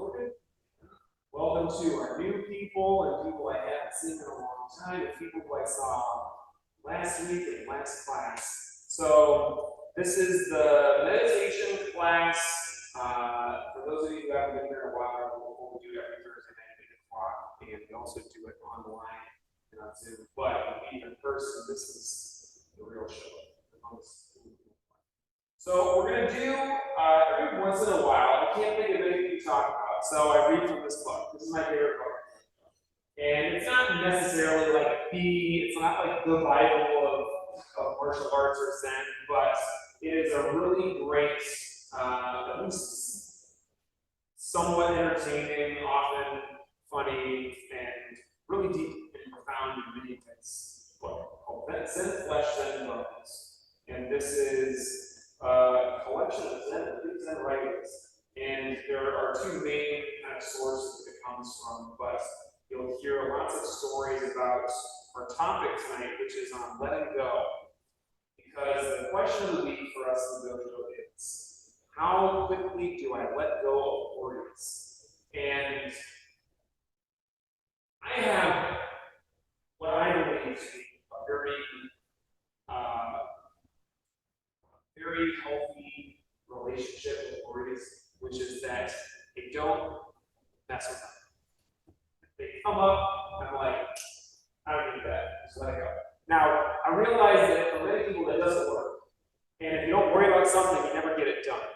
recorded. Welcome to our new people and people I haven't seen in a long time, and people who I saw last week and last class. So this is the meditation class. For those of you who haven't been here in a while, we'll do it every Thursday night at 8 o'clock, and we also do it online and on Zoom. But in person, this is the real show. So we're going to do, every once in a while, I can't think of anything to talk about, so I read from this book. This is my favorite book. And it's not necessarily like it's not like the Bible of martial arts or Zen, but it is a really great, at least somewhat entertaining, often funny, and really deep and profound in many ways book called Zen Flesh, Zen Bones. And this is a collection of Zen writings, and there are two main kind of sources that it comes from, but you'll hear lots of stories about our topic tonight, which is on letting go. Because the question of the week for us in the dojo is, how quickly do I let go of worries? And I have what I believe to be a very healthy relationship with worries, which is that they don't mess with them. If they come up, I'm like, I don't need that, just let it go. Now, I realize that for many people that doesn't work. And if you don't worry about something, you never get it done.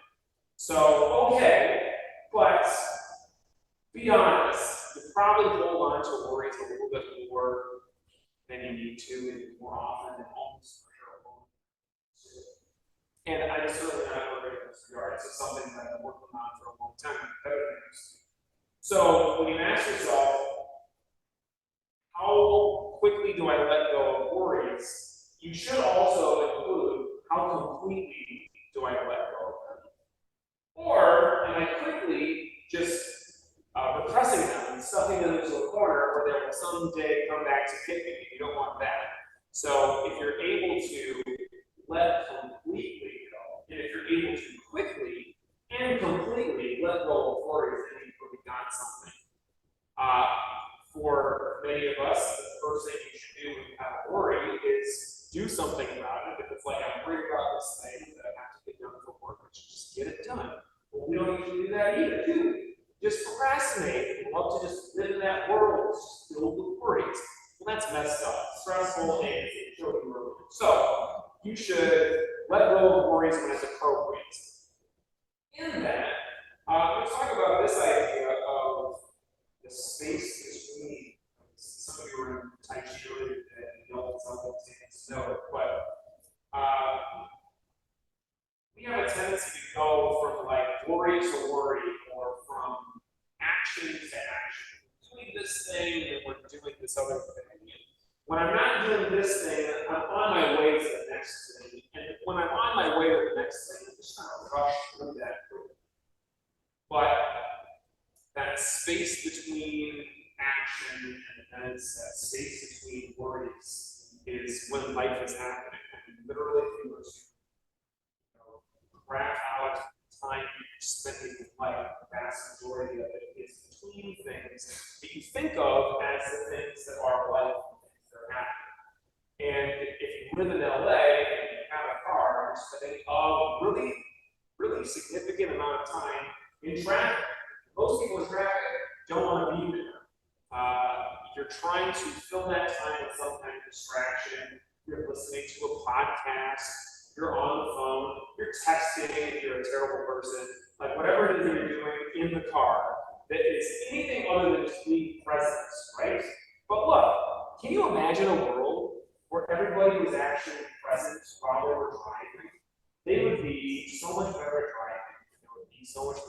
So, okay, but be honest, you probably hold on to worries a little bit more than you need to, and more often than almost for sure. And I'm certainly not perfect in this regard. It's something that I've been working on for a long time, better than I used to. So when you ask yourself, how quickly do I let go of worries, you should also include how completely do I let go of them. Or am I quickly just repressing them and stuffing them into a corner where they will someday come back to get me? You don't want that. So if you're able to let completely go, and if you're able to quickly and completely let go of worries, then you've really got something. For many of us, the first thing you should do when you have a worry is do something about it. If it's like, I'm worried about this thing that I have to get done for work, I should just get it done. Well, we don't usually do that either, do we? Just procrastinate. We love to just live in that world just filled with worries. Well, that's messed up, stressful, and it kills you early. So, you should let go of worries when it's appropriate. In that, let's talk about this idea of the space between. Some of you were in Tai Chi earlier today, and you know it's not what it's no, but we have a tendency to go from like worry to worry, or from action to action. We're doing this thing, and we're doing this other thing. When I'm not doing this thing, I'm on my way to the next thing. And when I'm on my way to the next thing, I'm just trying to rush through that. But that space between action and that space between worries is when life is happening. And literally, if you were to graph out time you're spending in life, the vast majority of it is between things that you think of as the things that are life and things that are happening. And if you live in LA and you have a car, you're spending a really significant amount of time in traffic. Most people in traffic don't want to be there. You're trying to fill that time with some kind of distraction. You're listening to a podcast. You're on the phone. You're texting if you're a terrible person. Like whatever it is that you're doing in the car that is anything other than just being present, right? But look, can you imagine a world where everybody was actually present while they were driving? They would be so much better at driving. There would be so much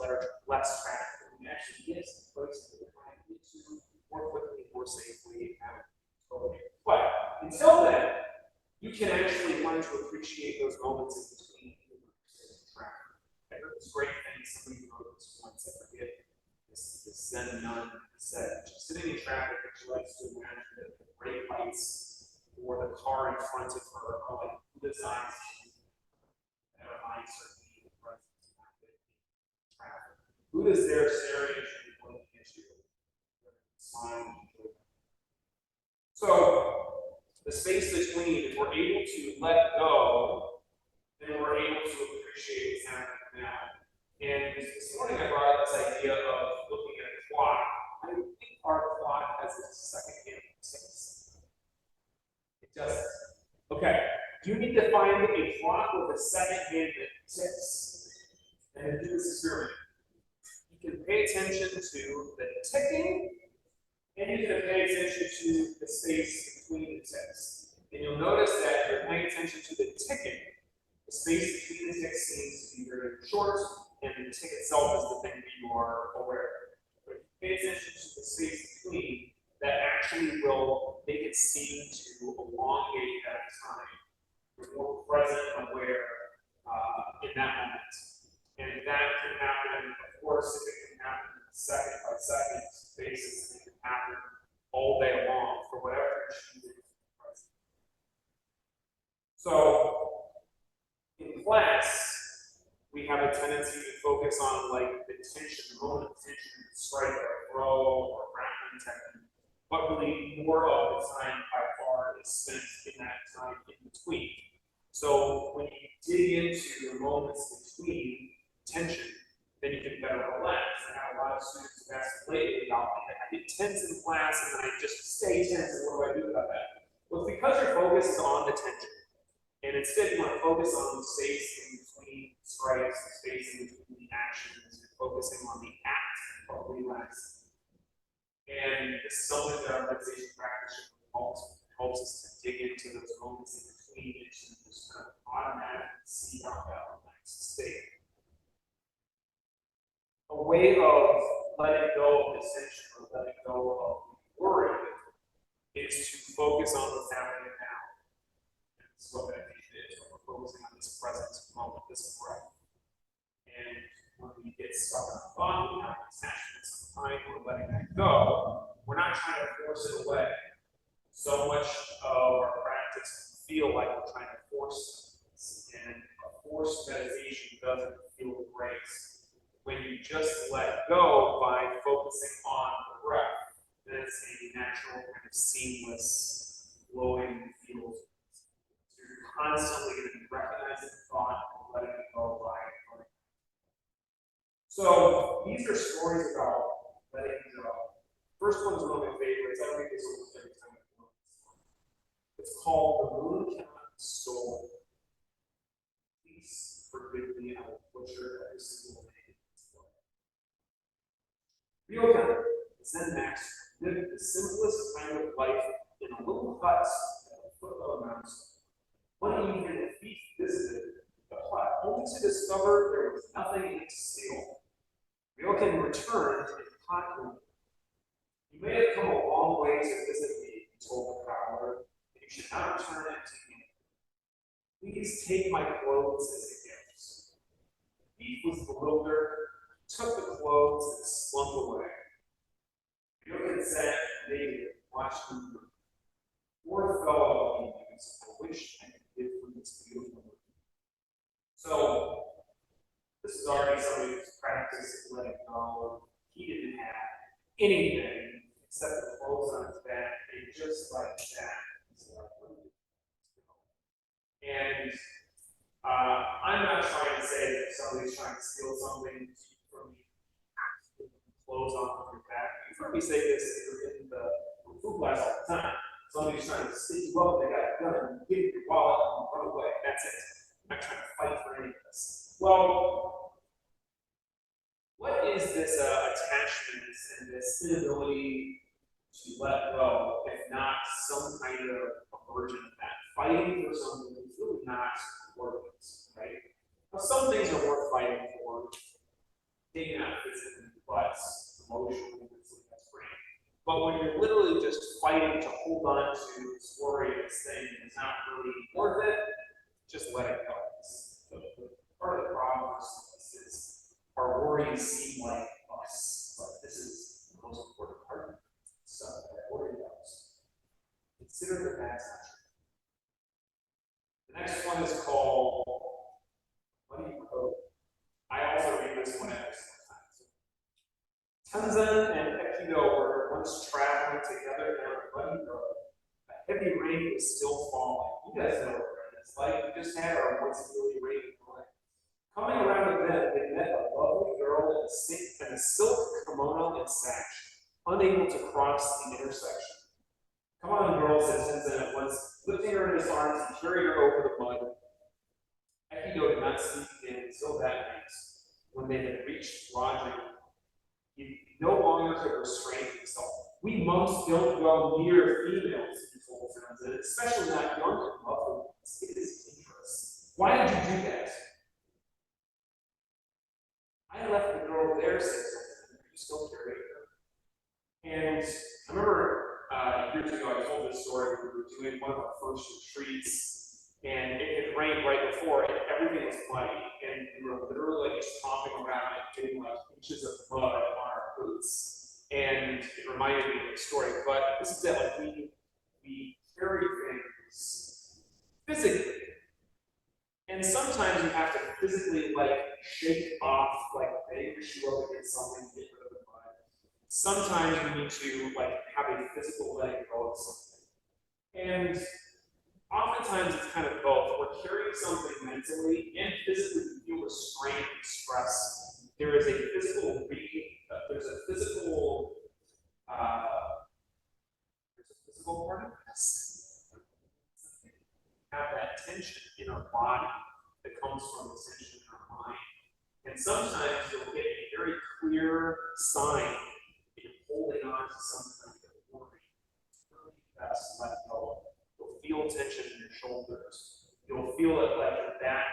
less traffic. We actually get to the place that we're trying to get to more quickly, more safely, but until then, you can actually learn to appreciate those moments in between traffic. I heard this great thing somebody wrote this once, I forget, this Zen nun said, she's sitting in traffic and she likes to imagine the great lights or the car in front of her are like Buddha's eyes that are eyes are being present in traffic. Buddha's there staring at you Smile. So the space between, if we're able to let go, then we're able to appreciate what's happening now. And this morning I brought up this idea of looking at a clock. I think our clock has a second hand ticks. It does. Okay. You need to find a clock with a second hand that ticks. And do this experiment. You can pay attention to the ticking, and you can pay attention to the space between the ticks. And you'll notice that if you're paying attention to the ticking, the space between the ticks seems to be very short, and the tick itself is the thing that you are aware of. But if you pay attention to the space between, that actually will make it seem to elongate at a time. You're more present and aware in that moment. And that can happen, of course, if it can happen second by second basis, it can happen all day long for whatever you're choosing to be present. So, in class, we have a tendency to focus on like the tension, the moment of tension, strike or throw or grappling technique, but really more of the time by far is spent in that time in between. So when you dig into the moments between tension, then you can better relax. I have a lot of students who ask lately about, I get tense in class and I just stay tense, and what do I do about that? Well, it's because your focus is on the tension. And instead, you want to focus on the space in between strikes, the space in between the actions. You're focusing on the act of relaxing. And this is something that our meditation practice helps us to dig into those moments in between and just kind of automatically see how that relaxed state. A way of letting go of the tension or letting go of worry is to focus on what's happening now. That's what meditation is, when we're focusing on this present moment, this breath. And when we get stuck in a thought, we have attachment sometimes, we're letting that go. We're not trying to force it away. So much of our practice feel like we're trying to force things, and a forced meditation doesn't feel great. When you just let go by focusing on the breath, then it's a natural kind of seamless flowing feel. So you're constantly going to be recognizing thought and letting it go by going. So these are stories about letting go. First one's one of my favorites. I read this almost every time I go. It's called The Moon Cannot Be Stolen. Please forgive me, I will butcher every single name. Ryokan, the Zen master, lived the simplest kind of life in a little hut at the foot of a mountain. One evening, a thief visited the hut, only to discover there was nothing in it to steal. Ryokan returned and caught. You may have come a long way to visit me, he told the prowler, and you should not return empty-handed. Please take my clothes as a gift. The thief was bewildered, took the clothes and slunk away. Ryokan sat naked, watching the poor fellow he used. I wish I could live for this beautiful woman. So, this is already somebody who's practiced letting go. He didn't have anything except the clothes on his back, and just like that, he's like, and I'm not trying to say that if somebody's trying to steal something from you, clothes off of your back. You've heard me say this in the food class all the time. Somebody's trying to stick you up, they got a gun, and you give your wallet and run away. That's it. I'm not trying to fight for any of this. Well, what is this attachment and this inability to let go, if not some kind of a version of that? Fighting for something that's really not worth it, right? Now, some things are worth fighting for. Maybe not physically, but emotionally, that's great. But when you're literally just fighting to hold on to this worry, this thing that is not really worth it, just let it go. Part of the problem is our worries seem like us, but this is the most important part of it. Stuff that worry about. Consider that that's not true. The next one is called Money Code. I also read this one every single time. Tenzin and Aikido were once traveling rain was still falling. You guys know what it's like. We just had our once in a million rain falling. Coming around the bend, they met a lovely girl in a silk kimono and sash, unable to cross the intersection. Come on, girl, said Tenzin at once, lifting her in his arms and carried her over the mud. Akido did not speak again until that night, when they had reached lodging. He no longer could restrain himself. We monks don't go near females, he told Tenzin, especially not young and lovely ones. It is dangerous. Why did you do that? I left the girl there, said Tenzin. Are you still carrying her? And I remember years ago, I told this story. We were doing one of our first retreats, and it had rained right before, and everything was muddy, and we were literally like just hopping around and getting like inches of mud on our boots. And it reminded me of the story. But this is that like we carry things physically, and sometimes you have to physically like shake off, like bang your shoe up against something, get rid of the mud. Sometimes you need to like have a physical letting go of something. And oftentimes it's kind of both. We're carrying something mentally and physically. We feel restraint and stress. There is a physical part of this. Have that tension in our body that comes from the tension in our mind. And sometimes you'll get a very clear sign that you're holding on to some kind of worry. Really best let go. You'll feel tension in your shoulders. You'll feel it like your back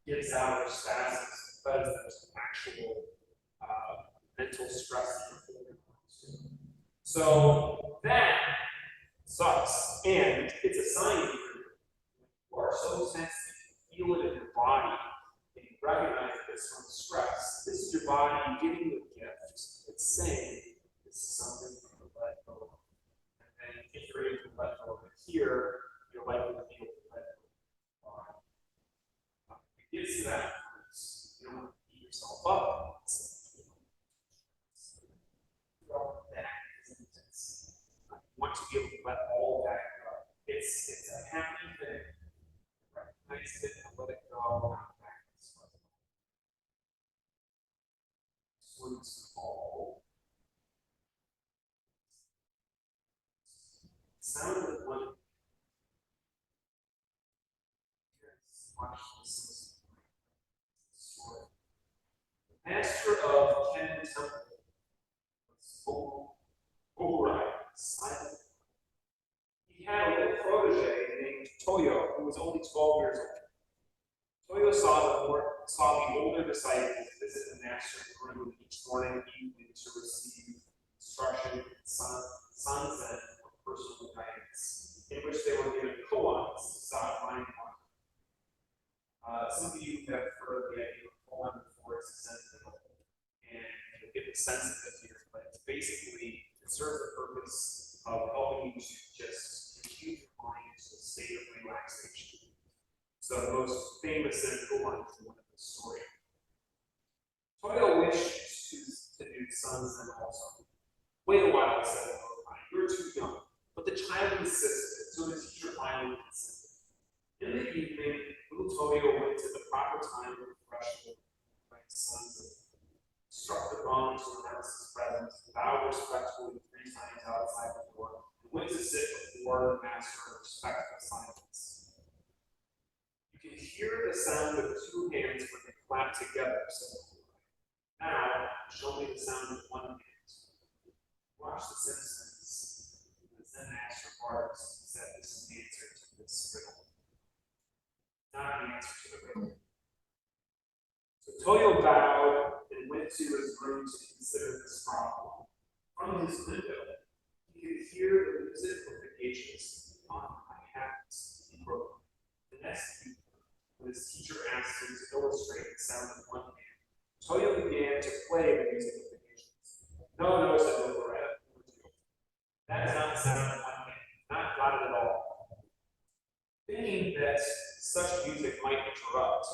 gives out or spasms because there's actual mental stress that you're holding on to. So that sucks. And it's a sign that you are so sensitive, you feel it in your body, and you recognize this from stress. This is your body giving you a gift. It's saying this is something you can let go of. And then if you're able to let go of it here, you're likely to be able to let go of it. It gets to that point, you don't want to beat yourself up. You want to be able to let all that go. It's a happy thing. Recognize it and let it go. Swims all. Sound of one. Watch this story. The master of Ken Temple was Ogurai, silent. He had a little protege named Toyo, who was only 12 years old. Toyo saw the older disciples visit the master's room each morning and evening to receive instruction and sanzen, or personal guidance, in which they were given koans to stop mind wandering. Some of you have heard the idea of koan before. It's a sensitive, and you'll get the sense of it here, but it's basically, it serves the purpose of helping you to just infuse your mind into a state of relaxation. So the most famous and koan is one of the story. Toyo wished to do sanzen also. Wait a while, said Ogurai. You're too young. But the child insisted, so the teacher finally consented. In the evening, little Toyo went to the proper time to refresh the sanzen, struck the gong to announce his presence, bowed respectfully 3 times outside the door, and went to sit before the master in respectful silence. You can hear the sound of 2 hands when they clap together, said Ogurai. Now, show me the sound of 1 hand. Watch The Simpsons. The Zen master Barks said this is the answer to this riddle. Not the answer to the riddle. So Toyo bowed and went to his room to consider this problem. From his window, he could hear the music of the geishas on my habits in Brooklyn. The next evening, when his teacher asked him to illustrate the sound of 1 hand, Toyo began to play the music of the geishas. No, said Ogurai. That is not the sound of 1 hand. Not it at all. Thinking that such music might interrupt,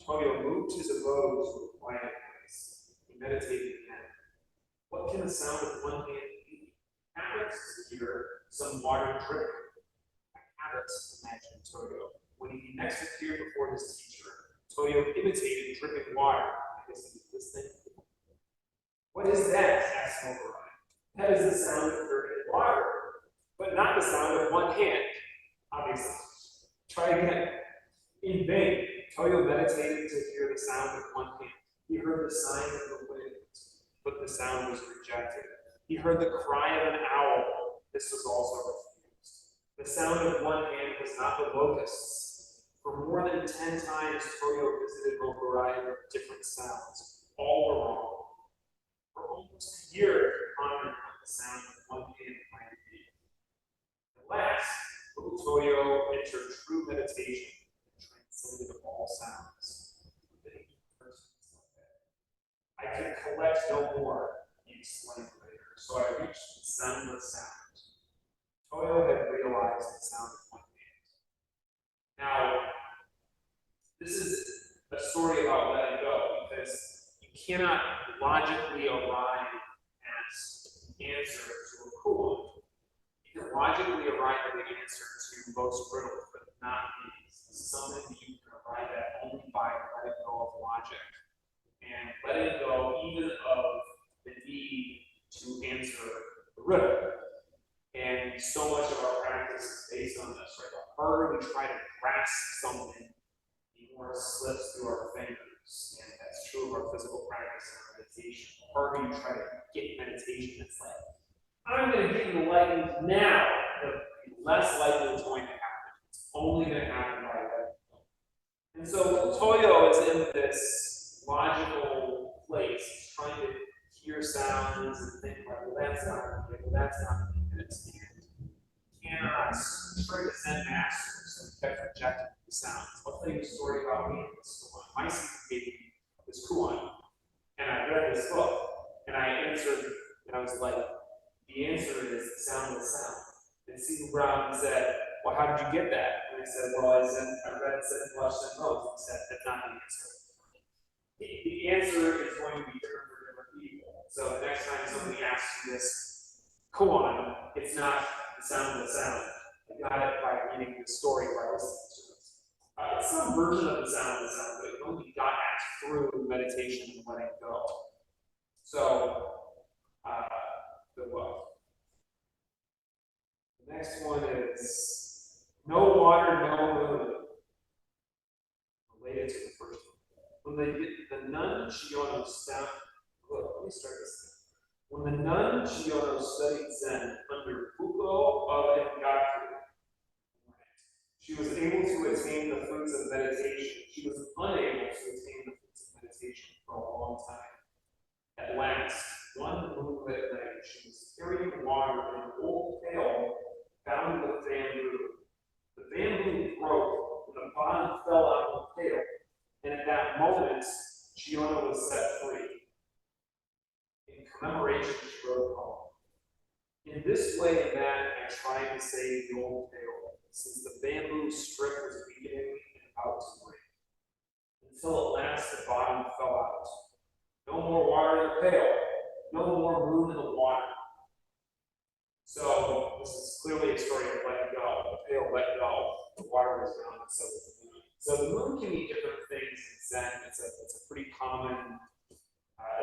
Toyo moved his abode to a quiet place. He meditated again. What can the sound of 1 hand be? Happens to hear some water dripping. A let's imagine Toyo. When he next appeared before his teacher, Toyo imitated dripping water. I guess this thing. What is that? Asked Moguraiyo. That is the sound of dripping water, but not the sound of one hand. Obviously. Try again. In vain, Toyo meditated to hear the sound of one hand. He heard the sign of the wind, but the sound was rejected. He heard the cry of an owl. This was also refused. The sound of one hand was not the locusts. For more than 10 times, Toyo visited Moguraiyo with different sounds. All were wrong. For almost a year, he pondered what the sound of one hand might be. At last, little Toyo entered true meditation and transcended all sounds. I can collect no more, he explained later, so I reached the soundless sound. Toyo had realized the sound of one hand. Now, this is a story about letting go, because you cannot logically arrive at the answer to a koan. You can logically arrive at the answer to most riddles, but not these. This is something that you can arrive at only by letting go of logic. And letting go even of the need to answer the riddle. And so much of our practice is based on this, right? The harder we try to grasp something, the more it slips through our fingers. And that's true of our physical practice and our meditation. The harder you try to get meditation, it's like, I'm going to get enlightened now, the less likely it's going to happen. It's only going to happen by letting go. And so Toyo is in this logical place, trying to hear sounds and think like, well, that's not good, well, that's not good, and cannot try to Zen masters and kept rejecting the sounds. I'll tell you a story about me and this koan. My sister gave me this koan, and I read this book, and I answered, and I was like, the answer is the sound of the sound. And Stephen Brown said, well, how did you get that? And I said, well, I read Zen Flesh, Zen Rose, and he said, that's not the answer. The answer is going to be different for different people. So the next time somebody asks you this koan, it's not the sound of the sound. I got it by reading the story by listening to it. It's some version of the sound of the sound, but it only got at through meditation and letting go. So, the what? The next one is no water, no moon. Related to the first one. When the nun Chiyono let me start this. When the nun Chiyono studied Zen under Buko of Engaku, she was able to attain the fruits of meditation. She was unable to attain the fruits of meditation for a long time. At last, one moonlit night, she was carrying water in an old pail bound with bamboo. The bamboo broke, and the bottom fell out of the pail. And at that moment, Chiyono was set free. In commemoration, she wrote a poem. In this way and that, I tried to save the old pail, since the bamboo strip was weakening and about to break. Until at last the bottom fell out. No more water in the pail. No more moon in the water. So this is clearly a story of letting go. The pail let go. The water was gone, so was the moon. So the moon can mean different things in Zen. It's a pretty common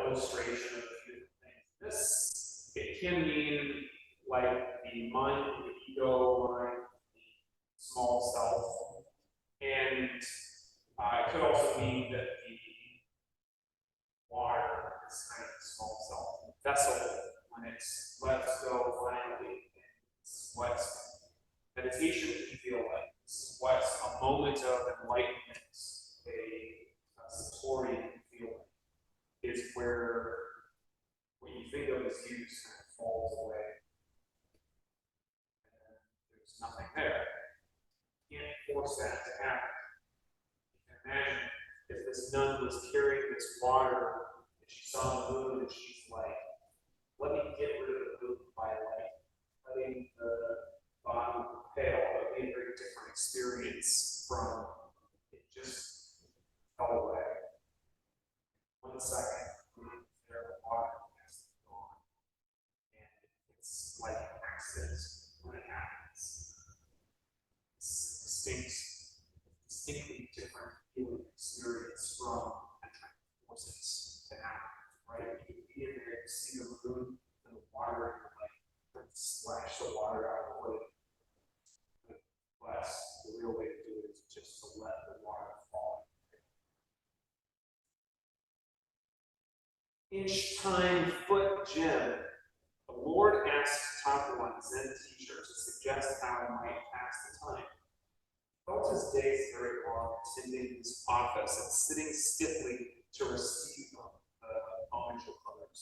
illustration of a few different things. It can mean like the mind, the ego, mind, the small self, and it could also mean that the water is kind of the small self. The vessel, when it's lets go finally, it's what meditation can feel like. This is what a moment of enlightenment, a satori can feel like, is where what you think of as use kind of falls away. And there's nothing there. You can't force that to happen. You can imagine if this nun was carrying this water and she saw the moon and she's like, let me get rid of the moon by like letting the bottom of the pail. It would be a very different experience from it just fell away. 1 second, there the water has gone. And it's like an accident when it happens. inch, time, foot, gem. The Lord asked Takuan, Zen teacher, to suggest how he might pass the time. He felt his days very long, attending his office and sitting stiffly to receive the homage of others.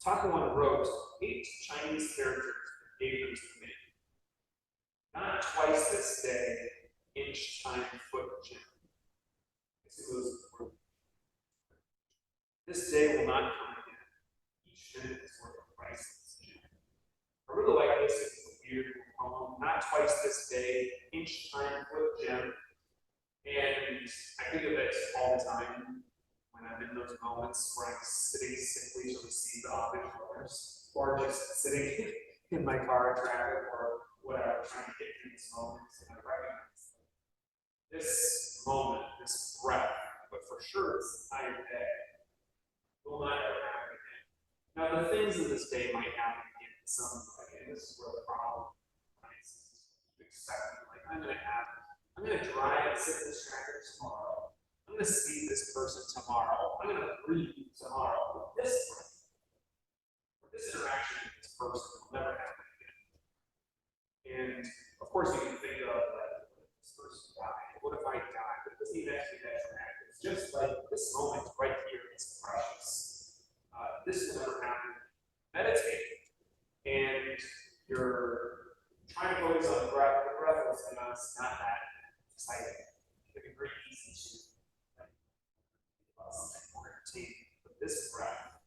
Takuan wrote 8 Chinese characters and gave them to me. Not twice this day, inch, time, foot, gem. This day will not come again. Each minute is worth a priceless gem. I really like this. It's a weird poem. Not twice this day, inch, time, foot, gem. And I think of it all the time when I'm in those moments where I'm sitting simply to receive the homage of others, or just sitting in my car in traffic or whatever, trying to get through these moments, and I recognize this moment, this breath, but for sure it's the entire day, will not ever happen again. Now, the things of this day might happen again in some way, and this is where the problem arises. You expect, like, I'm going to drive and sit in this traffic tomorrow. I'm going to see this person tomorrow. I'm going to breathe tomorrow. But this interaction with this person will never happen again. And of course, you can think of, like, this person died. What if I die? But it doesn't even have to be that dramatic. It's just like this moment right here is precious. This will never happen. Meditate, and you're trying to focus on the breath. The breath is not that exciting. It can be very easy to think about something more entertaining. But this breath,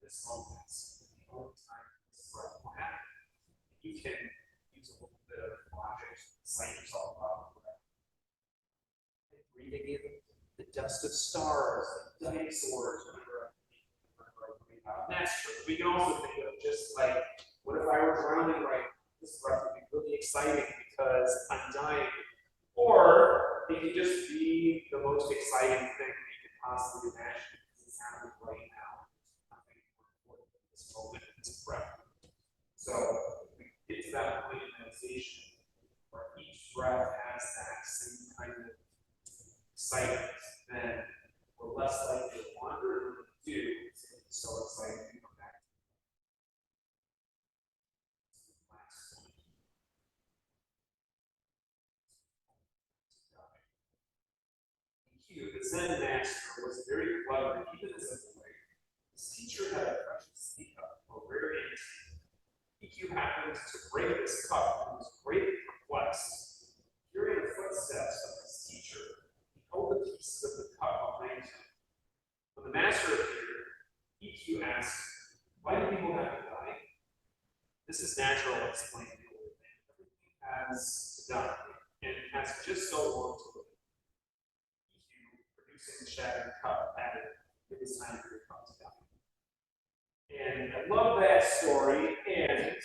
this moment, is the only time this breath will happen. You can use a little bit of logic to excite yourself about the breath. Breathing in the dust of stars, the dinosaurs, whatever. That's true. We can also think of just like, what if I were drowning right now? This breath would be really exciting because I'm dying. Or it could just be the most exciting thing that you could possibly imagine because it's happening right now. Nothing more important than this moment, this breath. So we get to that point in meditation where each breath has that same kind of excitement, then we're less likely to wander, and when we do, it's so exciting to come back to the last point. EQ, the Zen master, was very clever, even as a boy. His teacher had a precious teacup, or rare antique. EQ happened to break this cup and was greatly perplexed. Hearing the footsteps of his teacher, he held the pieces of the cup behind him. When the master appeared, EQ asked, why do people have to die? This is natural, explained the old man. Everything has to die, and it has just so long to live. EQ, producing the shattered cup, added, it was time for your cup to die. And I love that story, and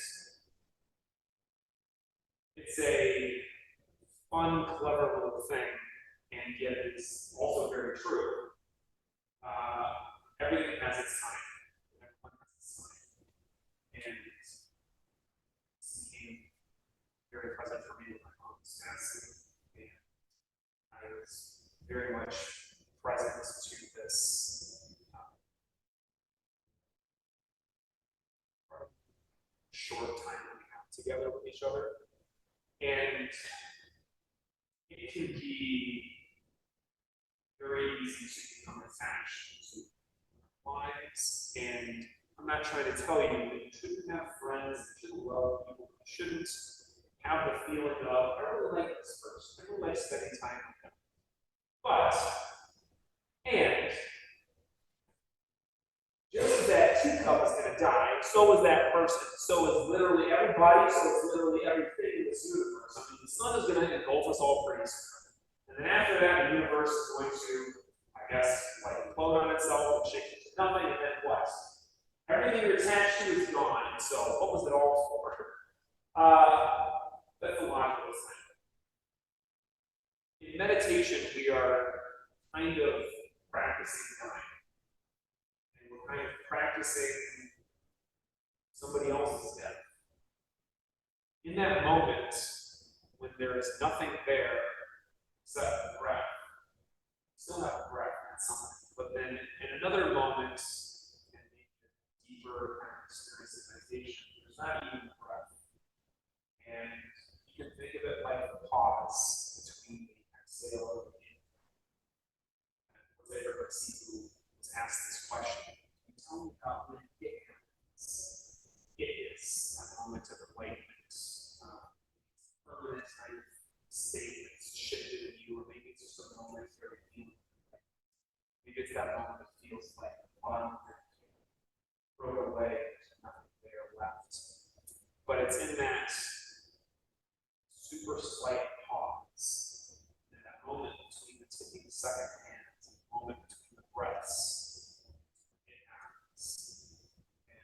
it's a fun, clever little thing, and yet it's also very true. Everything has its time. Everyone has its time. And this became very present for me with my mom's passing. And I was very much present to this short time that we have together with each other. And it can be very easy to become attached to lives, and I'm not trying to tell you that you shouldn't have friends, you shouldn't love people, you shouldn't have the feeling of, I really like this person, I really like spending time with them. But, and, just as that teacup is going to die, so is that person, so is literally everybody, so is literally everything in this universe. I mean, the sun is going to engulf us all pretty soon. And then after that, the universe is going to, I guess, like implode on itself and shake into nothing, and then what? Everything you're attached to is gone. And so, what was it all for? That's a logical thing. In meditation, we are kind of practicing time. And we're kind of practicing somebody else's death. In that moment, when there is nothing there except the breath, you still have breath, that's something. But then in another moment, and make a deeper kind of experience of meditation, there's not even breath. And you can think of it like a pause between the exhale and the inhale. And Jose Garcia was asked this question: can you tell me about when it happens? It is a moment of enlightenment, permanent kind of state that's shifted in you, or maybe it's just a moment where you feel. Maybe it's that moment that feels like the bottom of your throw away, there's nothing there left. But it's in that super slight pause, in that moment between the ticking second hand, and the moment between the breaths, it happens. And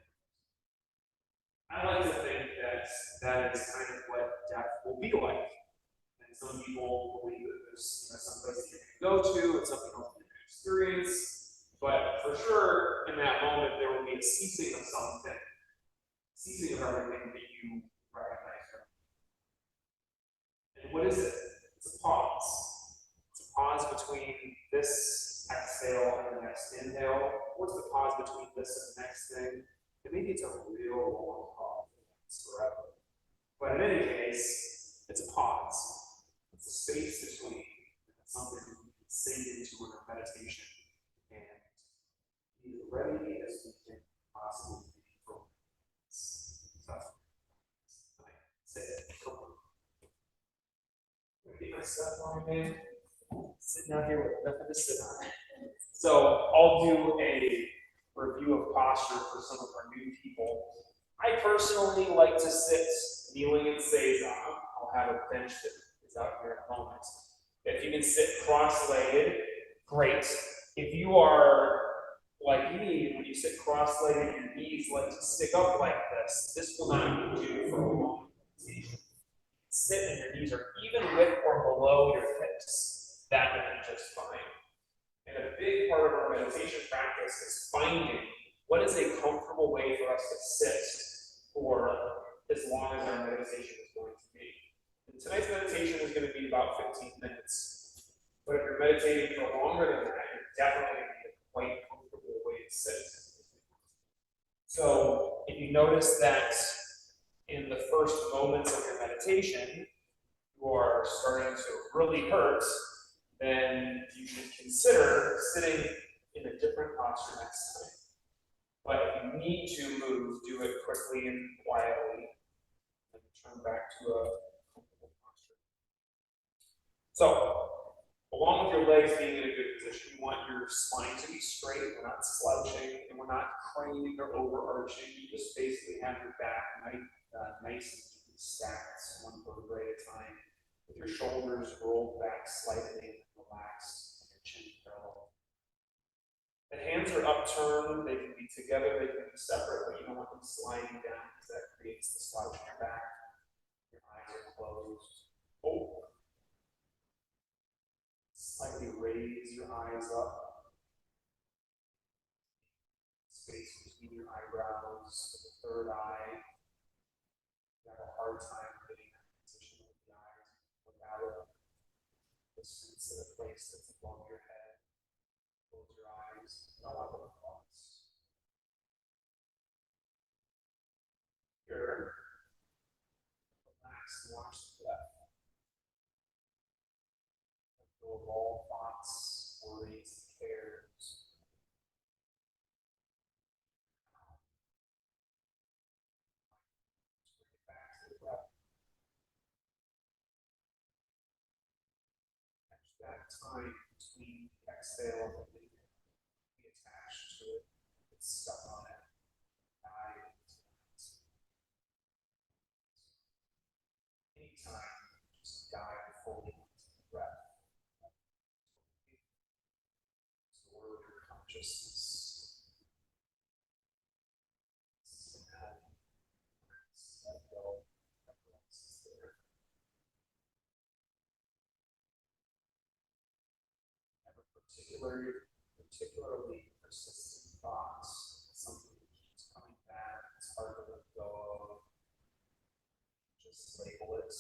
I like to think that that is kind of what death will be like. And some people believe that there's some place that you can go to, and something else you can experience. But for sure, in that moment, there will be a ceasing of something, ceasing of everything that you recognize. And what is it? It's a pause. It's a pause between this exhale and the next inhale. What's the pause between this and the next thing? And maybe it's a real long pause. It's forever. But in any case, it's a pause. It's a space between. It's something you can sink into in a meditation and be as ready as we can possibly be for suffering. Say it. Get my stuff on, man. Sitting out here with nothing to sit on. So I'll do a review of posture for some of our new people. I personally like to sit kneeling in seiza. I'll have a bench that is out here in a moment. If you can sit cross-legged, great. If you are like me, when you sit cross-legged, your knees like to stick up like this will not do for a long meditation. Sit and your knees are even with or below your hips. That will be just fine. And a big part of our meditation practice is finding what is a comfortable way for us to sit for as long as our meditation is going to be. And tonight's meditation is going to be about 15 minutes. But if you're meditating for longer than that, you're definitely going to need a quite comfortable way to sit. So if you notice that in the first moments of your meditation, you are starting to really hurt, then you should consider sitting in a different posture next time. But if you need to move, do it quickly and quietly, and turn back to a comfortable posture. So, along with your legs being in a good position, you want your spine to be straight. We're not slouching, and we're not craning or overarching. You just basically have your back nice and stacked, one vertebrae at a time, with your shoulders rolled back slightly, relaxed, and your chin parallel. The hands are upturned, they can be together, they can be separate, but you don't want them sliding down because that creates the slouch in your back. Your eyes are closed. Open. Slightly raise your eyes up. Space between your eyebrows, the third eye. You have a hard time getting that position with the eyes without a distance in a place that's above your head. Close your eyes, allow them to pause. Here, relax and watch the breath. Let go of all thoughts, worries, cares. Bring it back to the breath. Catch that time between exhale and the be attached to it, get stuck on it, dive into it. Anytime, just dive fully into the breath. It's the word of your consciousness. Let go, everyone else is there. Have a particularly persistent thoughts, something that keeps coming back, it's hard to let go of. Just label it.